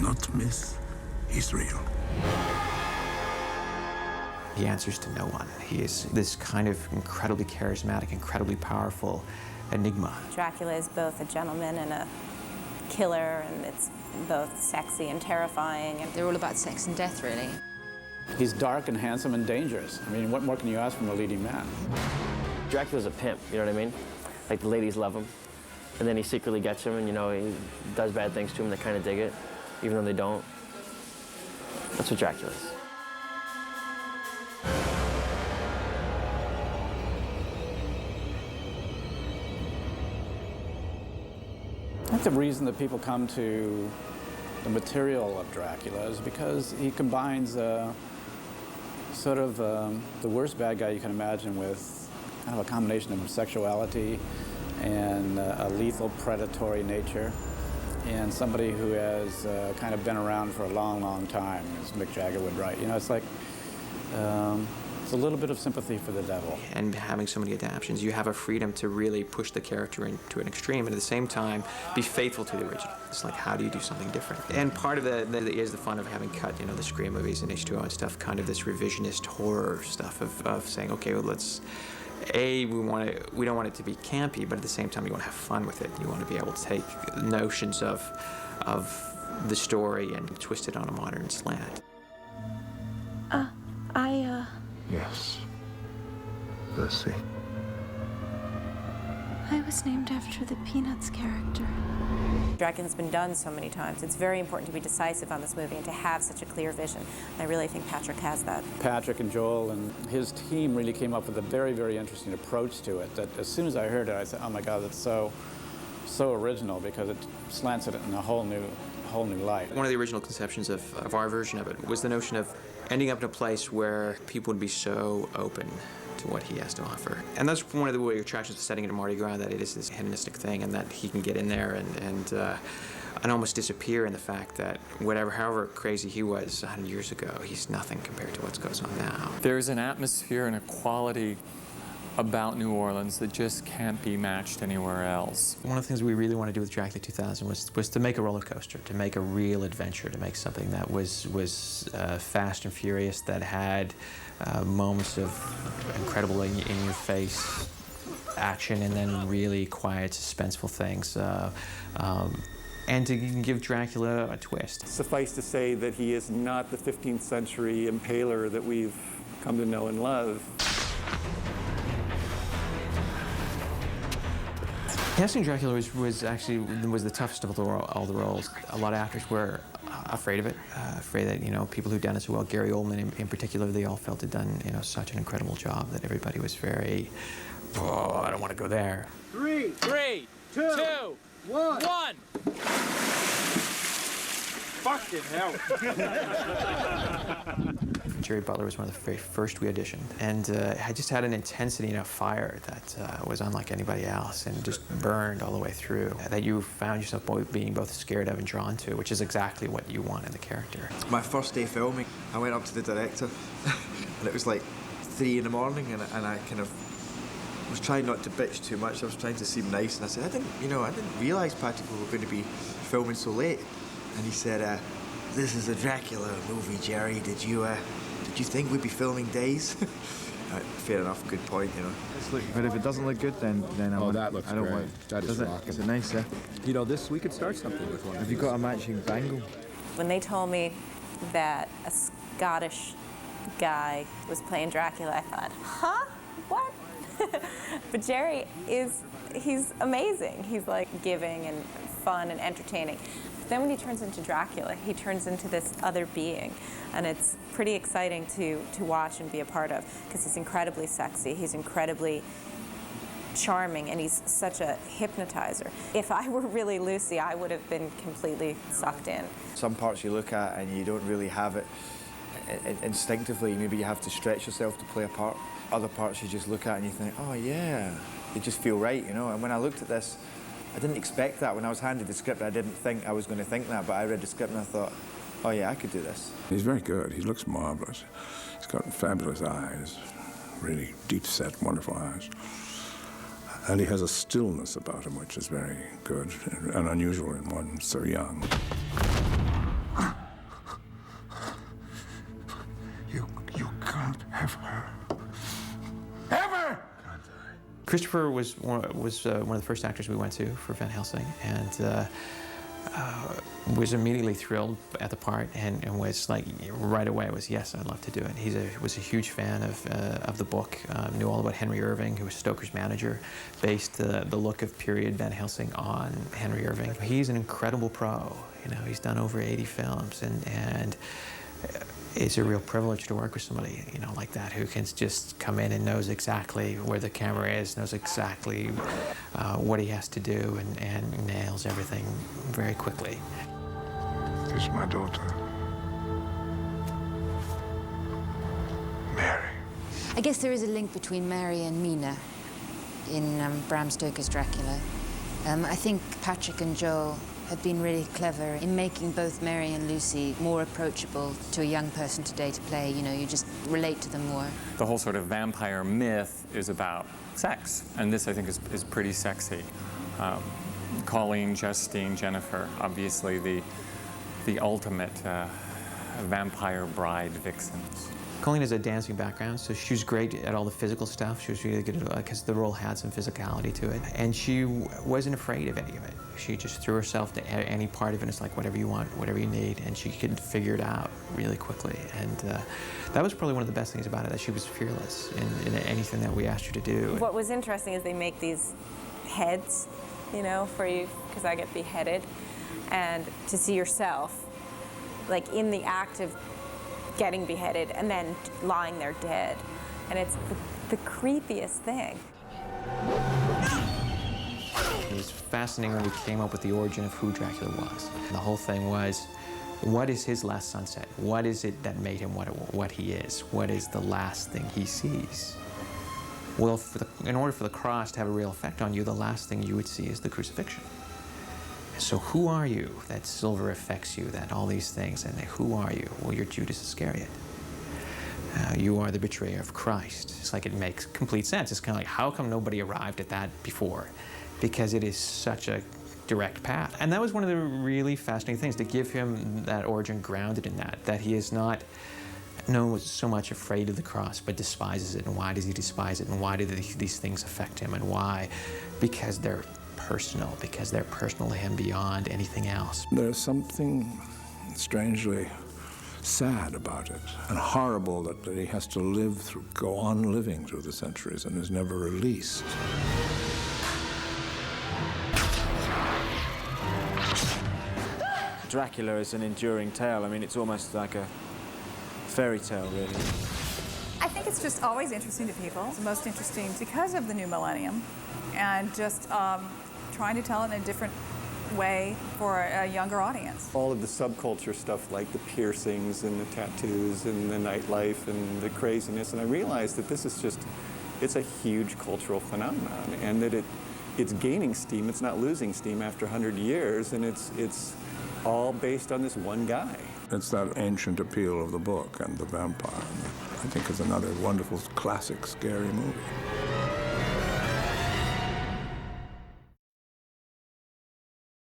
not myth, is real. He answers to no one. He is this kind of incredibly charismatic, incredibly powerful enigma. Dracula is both a gentleman and a killer, and it's both sexy and terrifying. They're all about sex and death, really. He's dark and handsome and dangerous. I mean, what more can you ask from a leading man? Dracula's a pimp, you know what I mean? Like, the ladies love him. And then he secretly gets him, and, you know, he does bad things to him. They kind of dig it, even though they don't. That's what Dracula is. I think the reason that people come to the material of Dracula is because he combines sort of the worst bad guy you can imagine with kind of a combination of sexuality and a lethal predatory nature, and somebody who has kind of been around for a long, long time, as Mick Jagger would write. You know, it's like, it's a little bit of sympathy for the devil. And having so many adaptations, you have a freedom to really push the character into an extreme, and at the same time, be faithful to the original. It's like, how do you do something different? And part of is the fun of having cut, you know, the Scream movies and H2O and stuff, kind of this revisionist horror stuff of saying, okay, well, let's, we don't want it to be campy, but at the same time, you want to have fun with it. You want to be able to take notions of the story and twist it on a modern slant. Yes, Lucy. I was named after the Peanuts character. Dracula's been done so many times. It's very important to be decisive on this movie and to have such a clear vision. And I really think Patrick has that. Patrick and Joel and his team really came up with a very, very interesting approach to it that as soon as I heard it, I said, oh my God, that's so original, because it slants it in a whole new light. One of the original conceptions of our version of it was the notion of ending up in a place where people would be so open to what he has to offer. And that's one of the attractions of setting it in Mardi Gras, that it is this hedonistic thing, and that he can get in there and almost disappear in the fact that however crazy he was 100 years ago, he's nothing compared to what goes on now. There's an atmosphere and a quality about New Orleans that just can't be matched anywhere else. One of the things we really wanted to do with Dracula 2000 was to make a roller coaster, to make a real adventure, to make something that was fast and furious, that had moments of incredible in-your-face action, and then really quiet, suspenseful things. And to give Dracula a twist. Suffice to say that he is not the 15th century impaler that we've come to know and love. Casting Dracula was actually the toughest of all the roles. A lot of actors were afraid of it, afraid that, you know, people who'd done it so well, Gary Oldman in particular, they all felt had done, you know, such an incredible job that everybody was very, oh, I don't want to go there. 3, 2, 1. Fucking hell. Gerard Butler was one of the very first we auditioned, and I just had an intensity and a fire that was unlike anybody else, and just burned all the way through, that you found yourself being both scared of and drawn to, which is exactly what you want in the character. My first day filming, I went up to the director, and it was like 3 in the morning, and I kind of was trying not to bitch too much. I was trying to seem nice, and I said, I didn't realise, Patrick, we were going to be filming so late. And he said, this is a Dracula movie, Jerry. Did you think we'd be filming days? Fair enough, good point, you know. But if it doesn't look good, then that looks great. That is rocking. Is it nice, yeah? You know, we could start something with one. Have you got a matching bangle? When they told me that a Scottish guy was playing Dracula, I thought, huh? What? But Jerry he's amazing. He's like giving and fun and entertaining. Then when he turns into Dracula, he turns into this other being, and it's pretty exciting to watch and be a part of, because he's incredibly sexy, he's incredibly charming, and he's such a hypnotizer. If I were really Lucy, I would have been completely sucked in. Some parts you look at and you don't really have it instinctively. Maybe you have to stretch yourself to play a part. Other parts you just look at and you think, oh yeah, they just feel right, you know. And when I looked at this, I didn't expect that. When I was handed the script, I didn't think I was going to think that, but I read the script and I thought, oh yeah, I could do this. He's very good. He looks marvelous. He's got fabulous eyes, really deep-set, wonderful eyes. And he has a stillness about him which is very good and unusual in one so young. Christopher was one of the first actors we went to for Van Helsing, and was immediately thrilled at the part, and was like right away was yes, I'd love to do it. He was a huge fan of the book, knew all about Henry Irving, who was Stoker's manager, based the look of period Van Helsing on Henry Irving. He's an incredible pro. You know, he's done over 80 films, and it's a real privilege to work with somebody, you know, like that, who can just come in and knows exactly where the camera is, knows exactly what he has to do, and nails everything very quickly. This is my daughter, Mary. I guess there is a link between Mary and Mina in Bram Stoker's Dracula. I think Patrick and Joel have been really clever in making both Mary and Lucy more approachable to a young person today to play. You know, you just relate to them more. The whole sort of vampire myth is about sex, and this, I think, is pretty sexy. Colleen, Justine, Jennifer, obviously the ultimate vampire bride vixens. Colleen has a dancing background, so she was great at all the physical stuff. She was really good at it because the role had some physicality to it. And she wasn't afraid of any of it. She just threw herself to any part of it. It's like, whatever you want, whatever you need. And she could figure it out really quickly. And that was probably one of the best things about it, that she was fearless in anything that we asked her to do. What was interesting is they make these heads, you know, for you, because I get beheaded. And to see yourself, like, in the act of getting beheaded and then lying there dead. And it's the creepiest thing. It was fascinating when we came up with the origin of who Dracula was. The whole thing was, what is his last sunset? What is it that made him what he is? What is the last thing he sees? Well, in order for the cross to have a real effect on you, the last thing you would see is the crucifixion. So who are you that silver affects you, that all these things, and who are you? Well, you're Judas Iscariot. You are the betrayer of Christ. It's like, it makes complete sense. It's kind of like, how come nobody arrived at that before? Because it is such a direct path. And that was one of the really fascinating things, to give him that origin grounded in that he is not so much afraid of the cross, but despises it. And why does he despise it? And why do these things affect him? And why? Because they're personal, because they're personal to him beyond anything else. There's something strangely sad about it, and horrible that he has to go on living through the centuries and is never released. Dracula is an enduring tale. I mean, it's almost like a fairy tale, really. I think it's just always interesting to people. It's most interesting because of the new millennium, and just trying to tell it in a different way for a younger audience. All of the subculture stuff, like the piercings and the tattoos and the nightlife and the craziness, and I realized that this is it's a huge cultural phenomenon, and that it's gaining steam, it's not losing steam after 100 years, and it's all based on this one guy. It's that ancient appeal of the book and the vampire. I think it's another wonderful, classic, scary movie.